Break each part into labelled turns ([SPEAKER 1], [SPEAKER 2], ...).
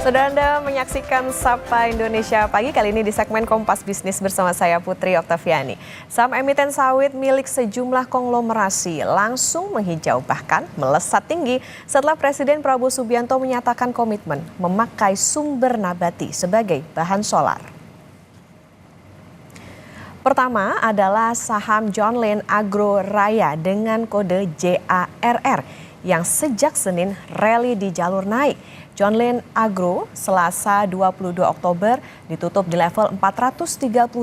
[SPEAKER 1] Saudara Anda menyaksikan Sapa Indonesia Pagi kali ini di segmen Kompas Bisnis bersama saya Putri Oktaviani. Saham emiten sawit milik sejumlah konglomerasi langsung menghijau bahkan melesat tinggi setelah Presiden Prabowo Subianto menyatakan komitmen memakai sumber nabati sebagai bahan solar. Pertama adalah saham John Lynn Agro Raya dengan kode JARR yang sejak Senin rally di jalur naik. John Lynn Agro Selasa 22 Oktober ditutup di level 438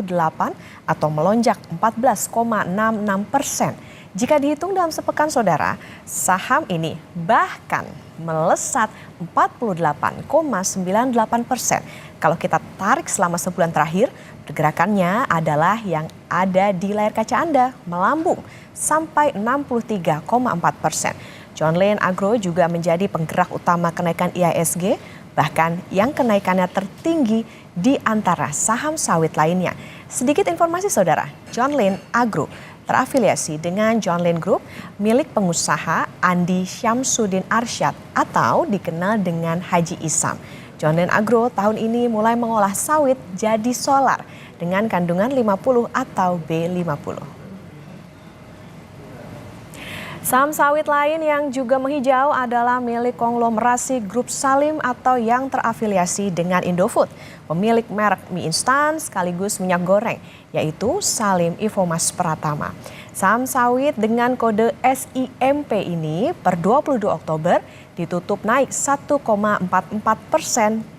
[SPEAKER 1] atau melonjak 14,66%. Jika dihitung dalam sepekan saudara, saham ini bahkan melesat 48,98%. Kalau kita tarik selama sebulan terakhir, pergerakannya adalah yang ada di layar kaca Anda, melambung sampai 63,4%. John Lynn Agro juga menjadi penggerak utama kenaikan IHSG, bahkan yang kenaikannya tertinggi di antara saham sawit lainnya. Sedikit informasi saudara, John Lynn Agro terafiliasi dengan John Lynn Group milik pengusaha Andi Syamsuddin Arsyad atau dikenal dengan Haji Isam. John Lynn Agro tahun ini mulai mengolah sawit jadi solar dengan kandungan 50 atau B50. Saham sawit lain yang juga menghijau adalah milik konglomerasi Grup Salim atau yang terafiliasi dengan Indofood, pemilik merek mie instan sekaligus minyak goreng, yaitu Salim Infomas Pratama. Saham sawit dengan kode SIMP ini per 22 Oktober ditutup naik 1,44%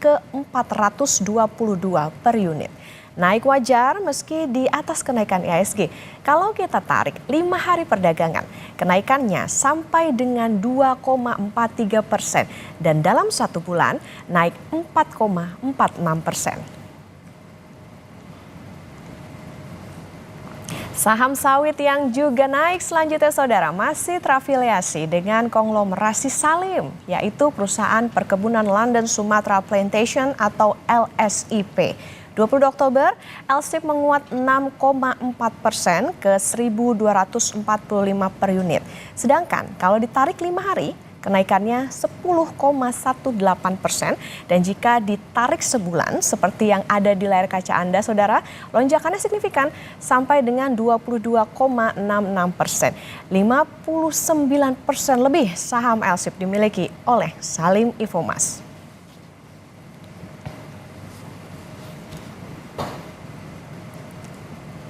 [SPEAKER 1] ke 422 per unit. Naik wajar meski di atas kenaikan IHSG. Kalau kita tarik 5 hari perdagangan, kenaikannya sampai dengan 2,43% dan dalam 1 bulan naik 4,46%. Saham sawit yang juga naik selanjutnya saudara masih terafiliasi dengan konglomerasi Salim, yaitu perusahaan perkebunan London Sumatra Plantation atau LSIP. 22 Oktober, LSIP menguat 6,4% ke 1.245 per unit. Sedangkan kalau ditarik 5 hari, kenaikannya 10,18% dan jika ditarik sebulan seperti yang ada di layar kaca Anda saudara, lonjakannya signifikan sampai dengan 22,66%. 59% lebih saham LSIP dimiliki oleh Salim Infomas.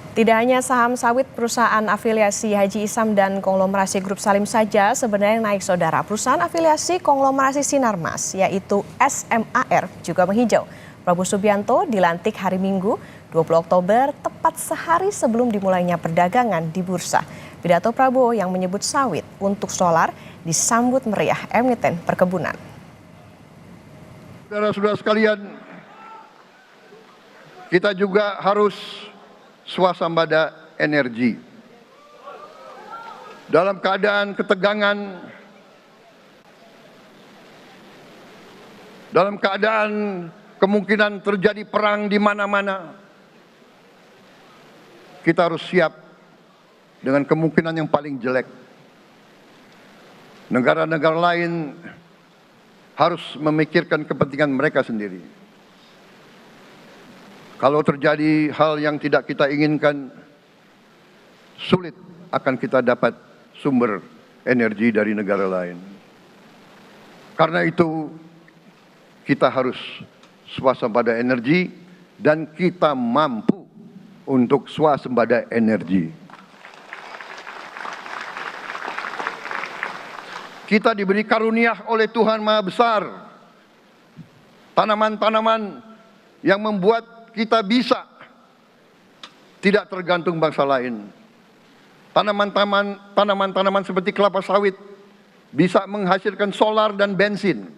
[SPEAKER 1] Tidak hanya saham sawit perusahaan afiliasi Haji Isam dan konglomerasi Grup Salim saja sebenarnya naik saudara. Perusahaan afiliasi konglomerasi Sinarmas yaitu SMAR juga menghijau. Prabowo Subianto dilantik hari Minggu 20 Oktober tepat sehari sebelum dimulainya perdagangan di bursa. Pidato Prabowo yang menyebut sawit untuk solar disambut meriah emiten perkebunan.
[SPEAKER 2] Saudara-saudara sekalian, kita juga harus swasembada energi. Dalam keadaan ketegangan, dalam keadaan kemungkinan terjadi perang di mana-mana, kita harus siap dengan kemungkinan yang paling jelek. Negara-negara lain harus memikirkan kepentingan mereka sendiri. Kalau terjadi hal yang tidak kita inginkan, sulit akan kita dapat sumber energi dari negara lain. Karena itu, kita harus swasembada energi dan kita mampu untuk swasembada energi. Kita diberi karunia oleh Tuhan Maha Besar, tanaman-tanaman yang membuat kita bisa tidak tergantung bangsa lain. Tanaman-tanaman seperti kelapa sawit bisa menghasilkan solar dan bensin.